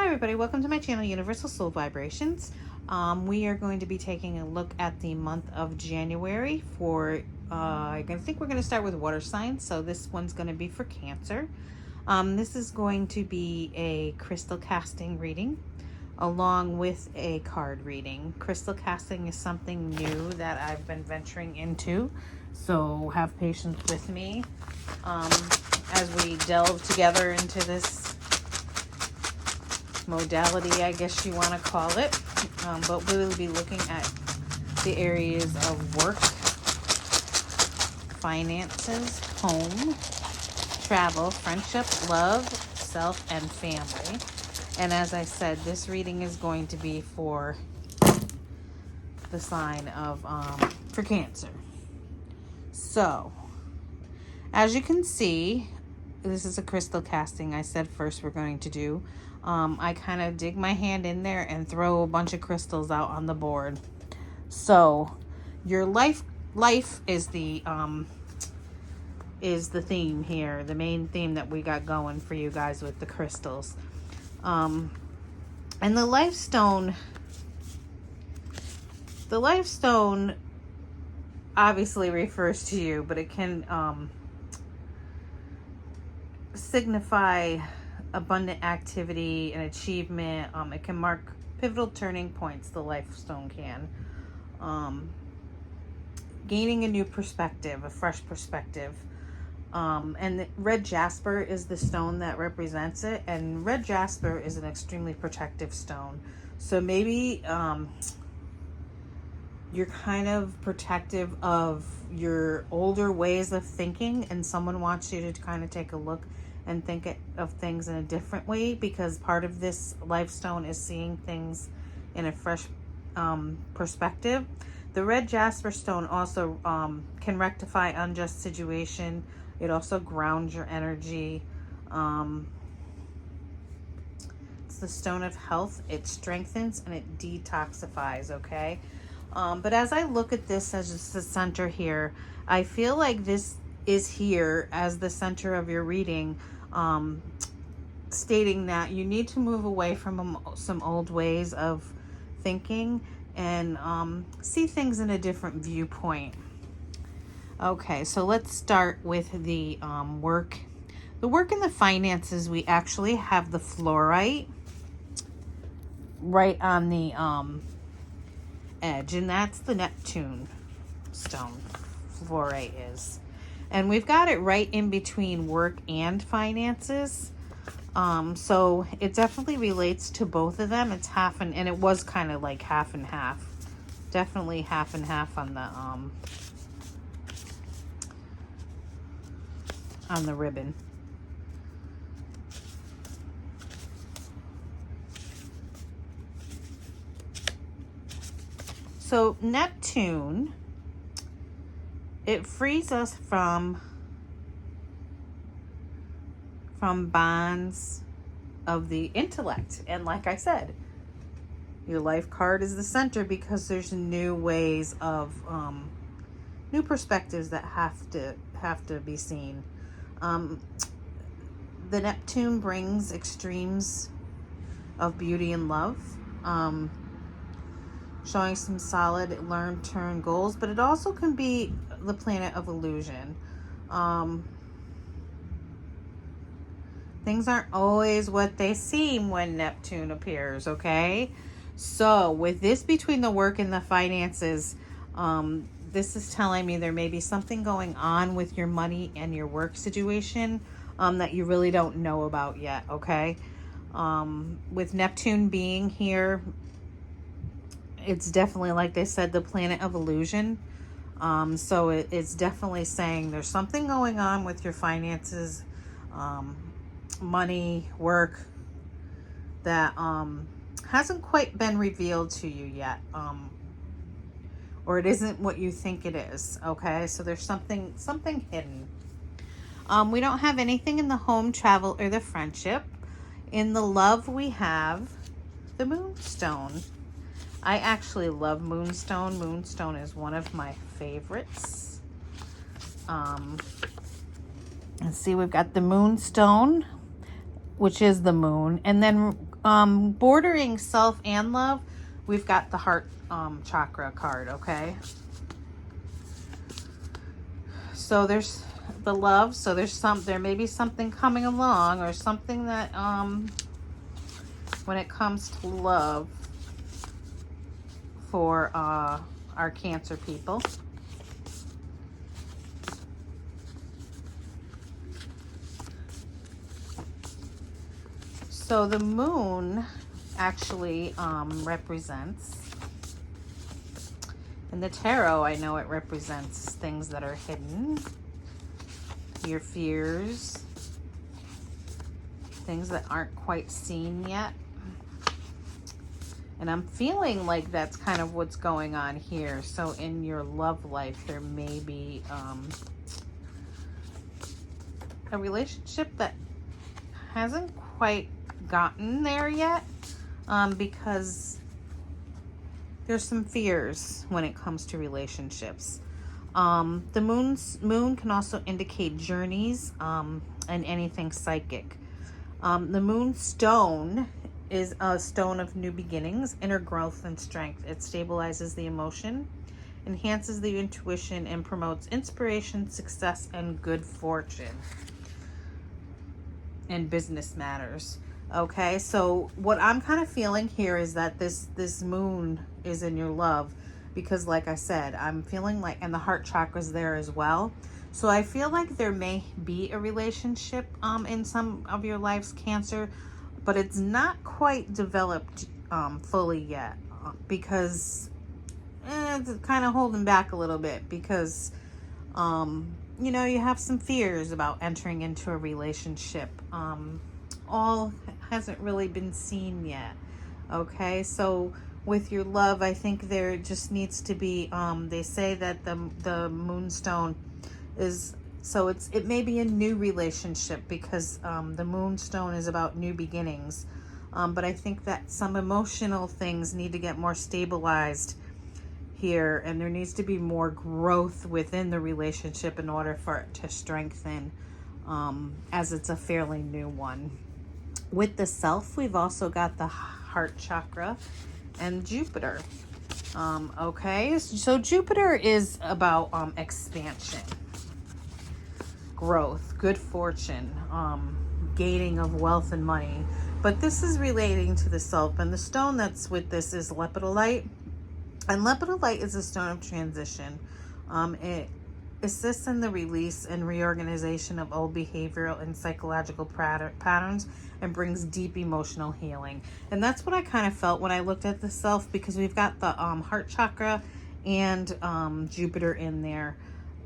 Hi everybody, welcome to my channel, Universal Soul Vibrations. We are going to be taking a look at the month of January for, I think we're going to start with water signs. So this one's going to be for Cancer. This is going to be a crystal casting reading along with a card reading. Crystal casting is something new that I've been venturing into, so have patience with me as we delve together into this modality, I guess you want to call it. But we'll be looking at the areas of work, finances, home, travel, friendship, love, self, and family. And as I said, this reading is going to be for the sign of, for Cancer. So, as you can see, this is a crystal casting. I said first we're going to do. I kind of dig my hand in there and throw a bunch of crystals out on the board. So, your life is the theme here, the main theme that we got going for you guys with the crystals. And the life stone obviously refers to you, but it can signify abundant activity and achievement. It can mark pivotal turning points, the life stone can. Gaining a new perspective, a fresh perspective. And red jasper is the stone that represents it, and red jasper is an extremely protective stone. So maybe you're kind of protective of your older ways of thinking, and someone wants you to kind of take a look and think of things in a different way, because part of this life stone is seeing things in a fresh perspective. The red jasper stone also can rectify unjust situation. It also grounds your energy. It's the stone of health. It strengthens and it detoxifies, okay? But as I look at this as just the center here, I feel like this is here as the center of your reading, stating that you need to move away from some old ways of thinking and see things in a different viewpoint. Okay, so let's start with the work. The work and the finances, we actually have the fluorite right on the edge, and that's the Neptune stone. Fluorite is. And we've got it right in between work and finances. So it definitely relates to both of them. It's half and it was kind of like half and half. Definitely half and half on the ribbon. So Neptune, it frees us from bonds of the intellect. And like I said, your life card is the center because there's new ways of new perspectives that have to be seen. The Neptune brings extremes of beauty and love, showing some solid learn-turn goals, but it also can be the planet of illusion. Things aren't always what they seem when Neptune appears, okay? So with this between the work and the finances, this is telling me there may be something going on with your money and your work situation that you really don't know about yet, okay? With Neptune being here, it's definitely, like they said, the planet of illusion. So it's definitely saying there's something going on with your finances, money, work, that hasn't quite been revealed to you yet, or it isn't what you think it is, okay? So there's something hidden. We don't have anything in the home, travel, or the friendship. In the love, we have the moonstone. I actually love moonstone. Moonstone is one of my favorites. Let's see, we've got the moonstone, which is the moon, and then bordering self and love, we've got the heart chakra card, okay? So there's the love, so there may be something coming along, or something that when it comes to love for our Cancer people. So the moon actually represents, in the tarot, I know it represents things that are hidden, your fears, things that aren't quite seen yet. And I'm feeling like that's kind of what's going on here. So in your love life, there may be a relationship that hasn't quite gotten there yet, because there's some fears when it comes to relationships. The moon can also indicate journeys and anything psychic. The moon stone is a stone of new beginnings, inner growth, and strength. It stabilizes the emotion, enhances the intuition, and promotes inspiration, success, and good fortune in business matters. Okay, so what I'm kind of feeling here is that this moon is in your love, because like I said, I'm feeling like, and the heart chakra's there as well. So I feel like there may be a relationship in some of your life's Cancer, but it's not quite developed fully yet, because it's kind of holding back a little bit, because you know, you have some fears about entering into a relationship. All hasn't really been seen yet. Okay, so with your love, I think there just needs to be, they say that the moonstone is, so it may be a new relationship, because the moonstone is about new beginnings. But I think that some emotional things need to get more stabilized here, and there needs to be more growth within the relationship in order for it to strengthen, as it's a fairly new one. With the self, we've also got the heart chakra and Jupiter. Okay, so Jupiter is about expansion, growth, good fortune, gaining of wealth and money. But this is relating to the self, and the stone that's with this is lepidolite. And lepidolite is a stone of transition. It assists in the release and reorganization of old behavioral and psychological patterns, and brings deep emotional healing. And that's what I kind of felt when I looked at the self, because we've got the heart chakra and Jupiter in there,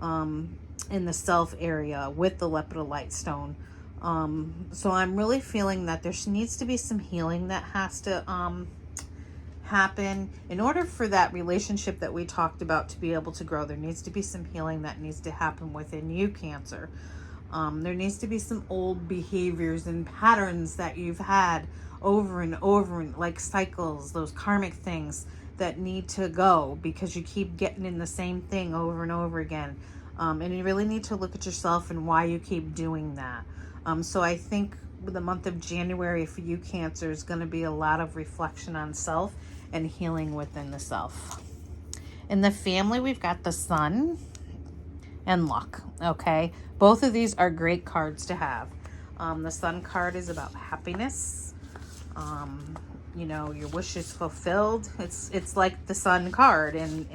in the self area with the lepidolite stone. So I'm really feeling that there needs to be some healing that has to happen in order for that relationship that we talked about to be able to grow. There needs to be some healing that needs to happen within you, Cancer. There needs to be some old behaviors and patterns that you've had over and over, and like cycles, those karmic things that need to go, because you keep getting in the same thing over and over again. And you really need to look at yourself and why you keep doing that. So I think the month of January for you, Cancer, is going to be a lot of reflection on self and healing within the self. In the family, we've got the Sun and Luck. Okay, both of these are great cards to have. The Sun card is about happiness. You know, your wish is fulfilled. It's like the Sun card in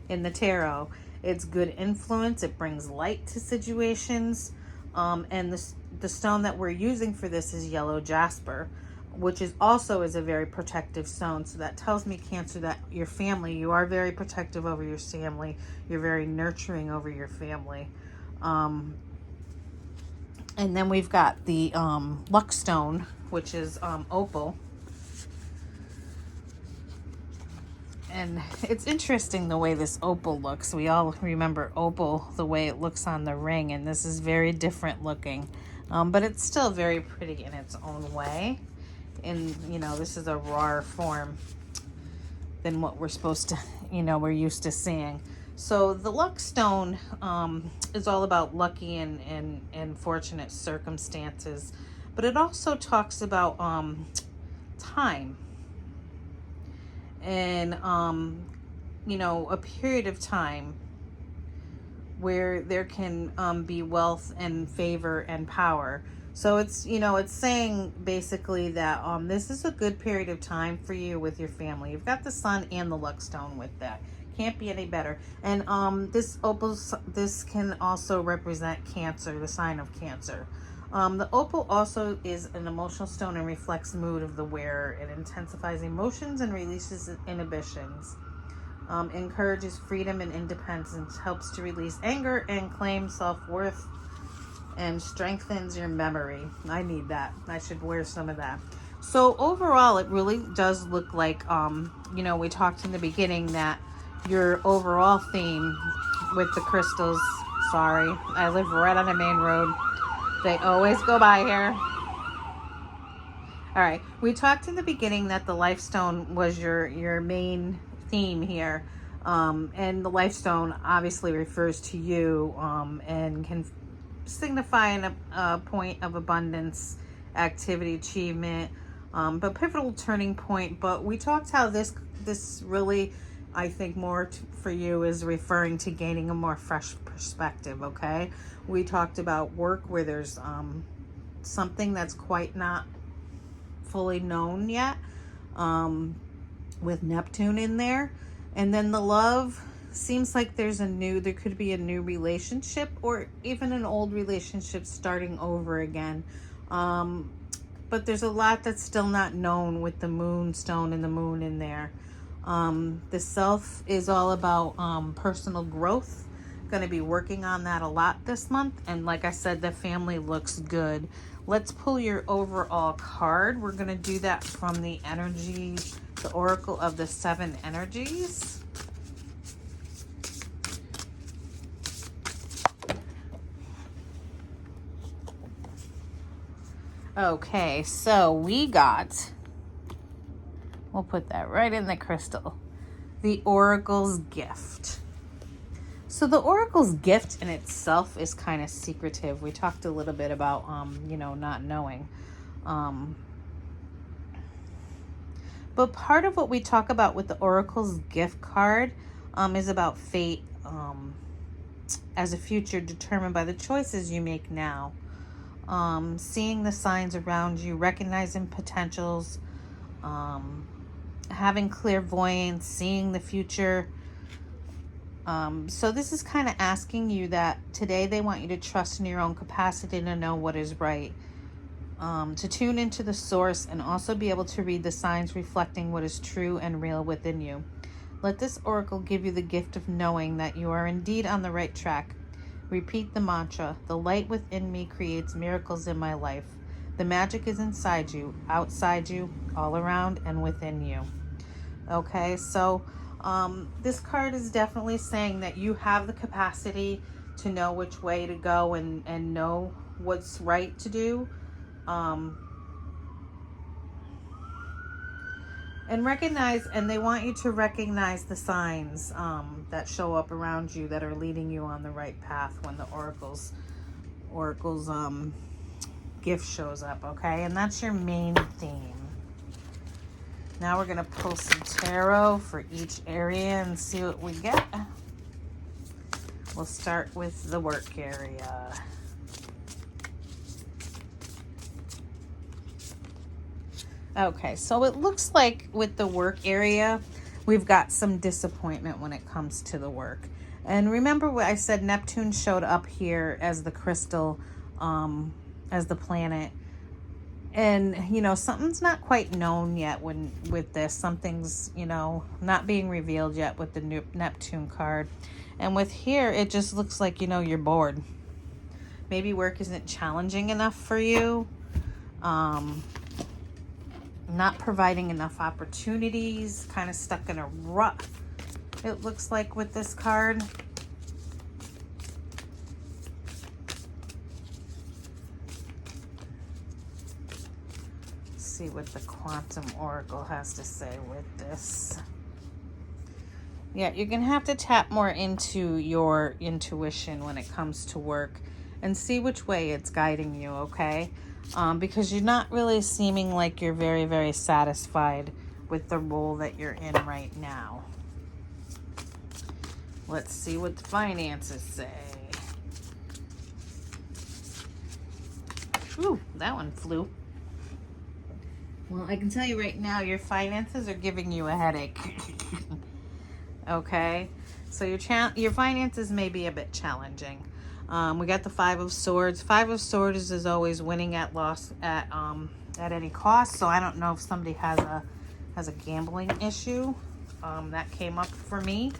the tarot. It's good influence. It brings light to situations. And the stone that we're using for this is yellow jasper, which is also a very protective stone. So that tells me, Cancer, that your family, you are very protective over your family. You're very nurturing over your family. And then we've got the luck stone, which is opal. And it's interesting the way this opal looks. We all remember opal, the way it looks on the ring, and this is very different looking. But it's still very pretty in its own way. And, you know, this is a rawer form than what we're supposed to, you know, we're used to seeing. So the luck stone is all about lucky and fortunate circumstances. but it also talks about time and you know, a period of time where there can be wealth and favor and power. So it's, you know, it's saying basically that this is a good period of time for you with your family. You've got the sun and the luck stone with that. Can't be any better. And this opal, this can also represent Cancer, the sign of Cancer. The opal also is an emotional stone and reflects the mood of the wearer. It intensifies emotions and releases inhibitions. Encourages freedom and independence, helps to release anger and claim self-worth, and strengthens your memory. I need that. I should wear some of that. So overall, it really does look like, you know, we talked in the beginning that your overall theme with the crystals, sorry, I live right on a main road. They always go by here. All right, we talked in the beginning that the life stone was your main theme here. And the life stone obviously refers to you and can signify a point of abundance, activity, achievement, but pivotal turning point. But we talked how this really, I think, more for you is referring to gaining a more fresh perspective. Okay, we talked about work where there's something that's quite not fully known yet, with Neptune in there. And then the love seems like there could be a new relationship or even an old relationship starting over again. But there's a lot that's still not known with the moonstone and the moon in there. The self is all about personal growth. Going to be working on that a lot this month. And like I said, the family looks good. Let's pull your overall card. We're going to do that from the energy, the Oracle of the 7 energies. Okay, so we'll put that right in the crystal. The Oracle's gift. So the Oracle's gift in itself is kind of secretive. We talked a little bit about, you know, not knowing. But part of what we talk about with the Oracle's gift card is about fate as a future determined by the choices you make now. Seeing the signs around you, recognizing potentials, having clairvoyance, seeing the future. So this is kind of asking you that today they want you to trust in your own capacity to know what is right, to tune into the source and also be able to read the signs reflecting what is true and real within you. Let this oracle give you the gift of knowing that you are indeed on the right track. Repeat the mantra, the light within me creates miracles in my life. The magic is inside you, outside you, all around, and within you. Okay, so this card is definitely saying that you have the capacity to know which way to go and know what's right to do. And recognize, and they want you to recognize the signs that show up around you that are leading you on the right path when the oracle's gift shows up, okay? And that's your main theme. Now we're going to pull some tarot for each area and see what we get. We'll start with the work area. Okay, so it looks like with the work area, we've got some disappointment when it comes to the work. And remember what I said, Neptune showed up here as the crystal, as the planet. And, you know, something's not quite known yet with this. Something's, you know, not being revealed yet with the Neptune card. And with here, it just looks like, you know, you're bored. Maybe work isn't challenging enough for you. Not providing enough opportunities. Kind of stuck in a rut, it looks like, with this card. See what the Quantum Oracle has to say with this. Yeah, you're gonna have to tap more into your intuition when it comes to work and see which way it's guiding you, okay? because you're not really seeming like you're very, very satisfied with the role that you're in right now. Let's see what the finances say. Ooh, that one flew. Well, I can tell you right now, your finances are giving you a headache. Okay, so your finances may be a bit challenging. We got the Five of Swords. Five of Swords is always winning at any cost. So I don't know if somebody has a gambling issue. That came up for me,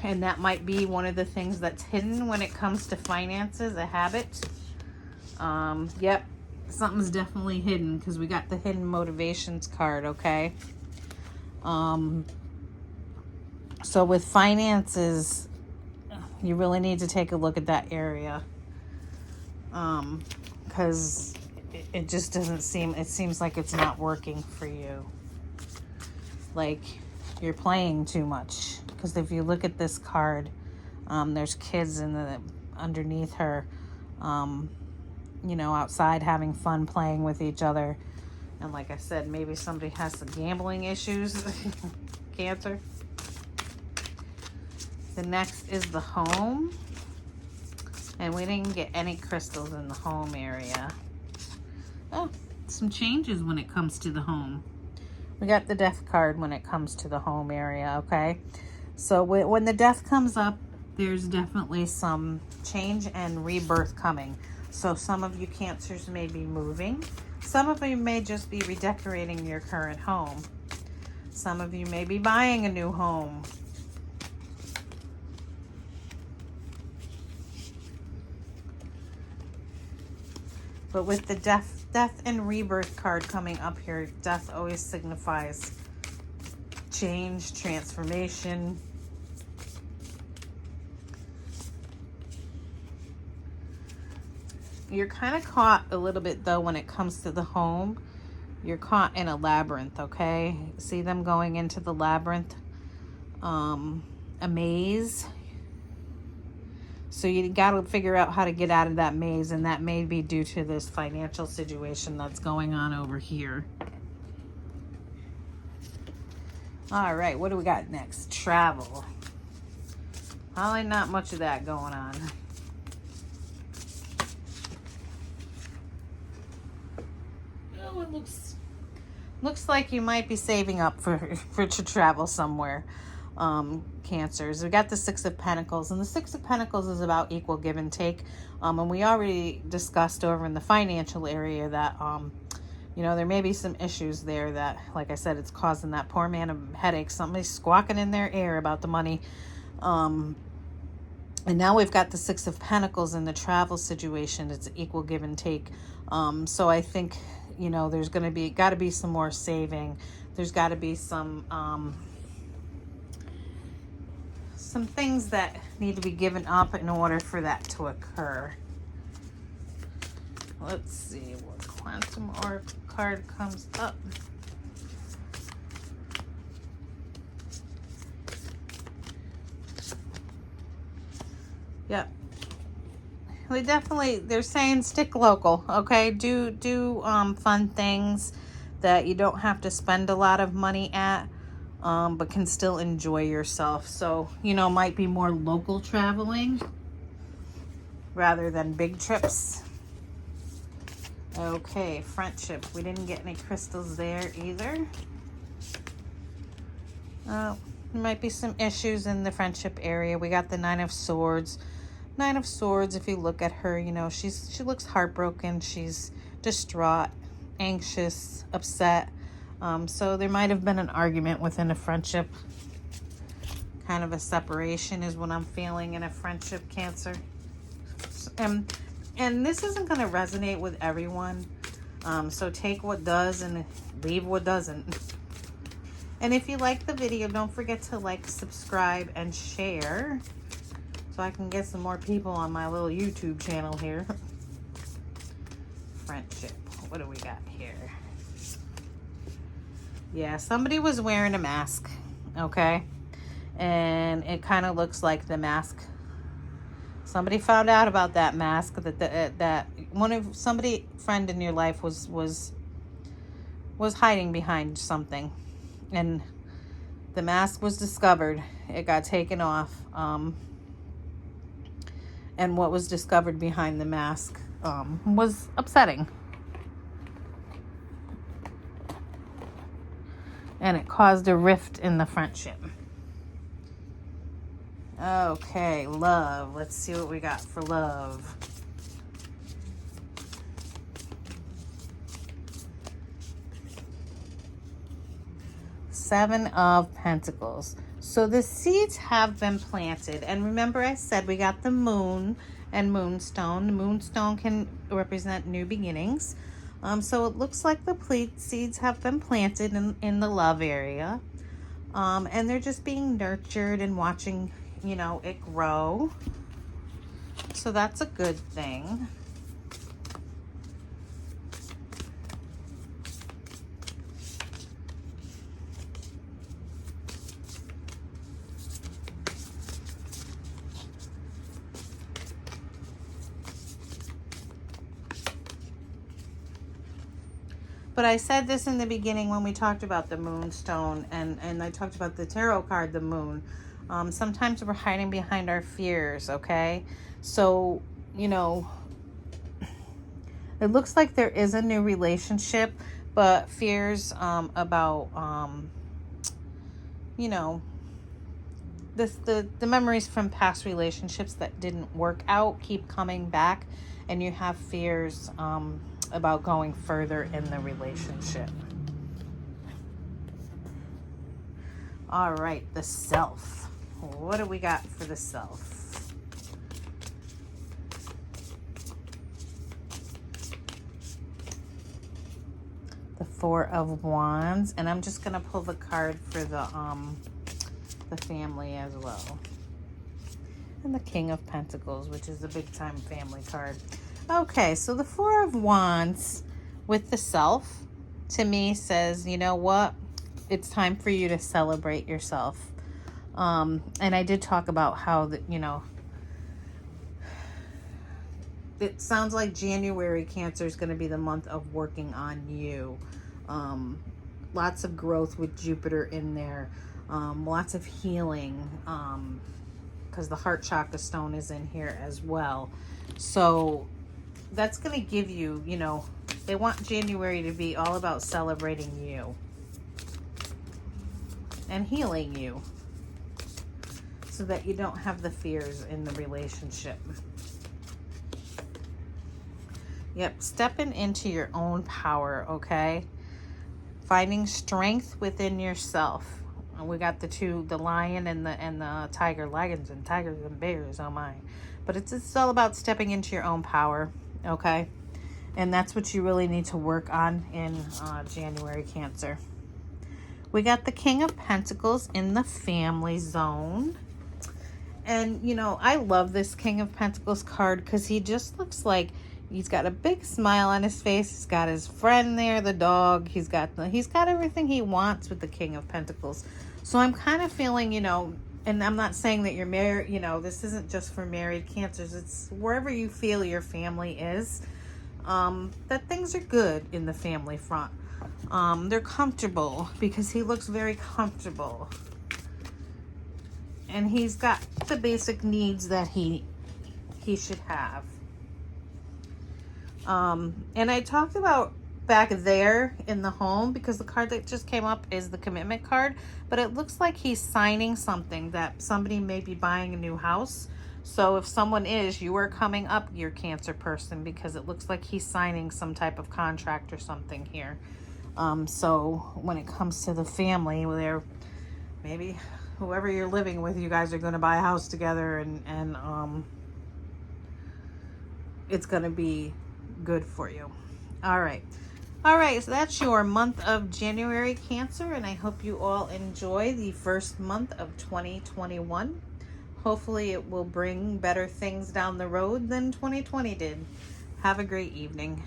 and that might be one of the things that's hidden when it comes to finances, a habit. Yep, something's definitely hidden because we got the hidden motivations card. Okay. So with finances, you really need to take a look at that area, because it just doesn't seem, it seems like it's not working for you. Like you're playing too much, because if you look at this card, there's kids underneath her, outside having fun playing with each other. And like I said, maybe somebody has some gambling issues. Cancer. The next is the home. And we didn't get any crystals in the home area. Oh, some changes when it comes to the home. We got the death card when it comes to the home area, okay? So when the death comes up, there's definitely some change and rebirth coming. So some of you Cancers may be moving. Some of you may just be redecorating your current home. Some of you may be buying a new home. But with the death and rebirth card coming up here, death always signifies change, transformation. You're kind of caught a little bit though when it comes to the home. You're caught in a labyrinth, okay? See them going into the labyrinth? A maze. So you got to figure out how to get out of that maze, and that may be due to this financial situation that's going on over here. All right, what do we got next? Travel. Probably not much of that going on. Oh, it looks like you might be saving up for to travel somewhere. Cancers. We got the Six of Pentacles, and the Six of Pentacles is about equal give and take. And we already discussed over in the financial area that there may be some issues there that, like I said, it's causing that poor man a headache. Somebody's squawking in their ear about the money. And now we've got the Six of Pentacles in the travel situation. It's equal give and take. So I think, there's got to be some more saving. There's got to be some things that need to be given up in order for that to occur. Let's see what Quantum Oracle card comes up. Yep. They're saying stick local, okay? Do fun things that you don't have to spend a lot of money at. But can still enjoy yourself. So, might be more local traveling rather than big trips. Okay, friendship. We didn't get any crystals there either. There might be some issues in the friendship area. We got the Nine of Swords. Nine of Swords, if you look at her, she looks heartbroken. She's distraught, anxious, upset. So there might have been an argument within a friendship. Kind of a separation is what I'm feeling in a friendship, Cancer. And this isn't going to resonate with everyone. So take what does and leave what doesn't. And if you like the video, don't forget to like, subscribe, and share. So I can get some more people on my little YouTube channel here. Friendship. What do we got here? Yeah, somebody was wearing a mask, okay? And it kind of looks like the mask Somebody found out about that mask, that friend in your life was hiding behind something, and the mask was discovered. It got taken off, and what was discovered behind the mask was upsetting, and it caused a rift in the friendship. Okay, love. Let's see what we got for love. Seven of Pentacles. So the seeds have been planted. And remember I said we got the moon and moonstone. The moonstone can represent new beginnings. So it looks like the seeds have been planted in the love area. And they're just being nurtured and watching, it grow. So that's a good thing. But I said this in the beginning when we talked about the moonstone, and I talked about the tarot card, the moon. Sometimes we're hiding behind our fears, okay? So, it looks like there is a new relationship, but fears about, the memories from past relationships that didn't work out keep coming back, and you have fears about going further in the relationship. All right, the self. What do we got for the self? The Four of Wands, and I'm just gonna pull the card for the family as well. And the King of Pentacles, which is a big time family card. Okay, so the Four of Wands with the self, to me, says, you know what? It's time for you to celebrate yourself. And I did talk about how, it sounds like January, Cancer, is going to be the month of working on you. Lots of growth with Jupiter in there. Lots of healing, because the heart chakra stone is in here as well. So that's going to give you, they want January to be all about celebrating you and healing you so that you don't have the fears in the relationship. Yep, stepping into your own power, okay? Finding strength within yourself. We got the lion and the tiger, lions and tigers and bears, oh my. But it's all about stepping into your own power, okay? And that's what you really need to work on in January, Cancer. We got the King of Pentacles in the family zone. And, I love this King of Pentacles card because he just looks like he's got a big smile on his face. He's got his friend there, the dog. He's got everything he wants with the King of Pentacles. So I'm kind of feeling, and I'm not saying that you're married, this isn't just for married Cancers. It's wherever you feel your family is, that things are good in the family front. They're comfortable because he looks very comfortable. And he's got the basic needs that he should have. And I talked about back there in the home, because the card that just came up is the commitment card, but it looks like he's signing something, that somebody may be buying a new house. So if someone is, you are coming up your Cancer person, because it looks like he's signing some type of contract or something here. So when it comes to the family, where maybe whoever you're living with, you guys are going to buy a house together, and it's going to be good for you. All right, so that's your month of January, Cancer, and I hope you all enjoy the first month of 2021. Hopefully it will bring better things down the road than 2020 did. Have a great evening.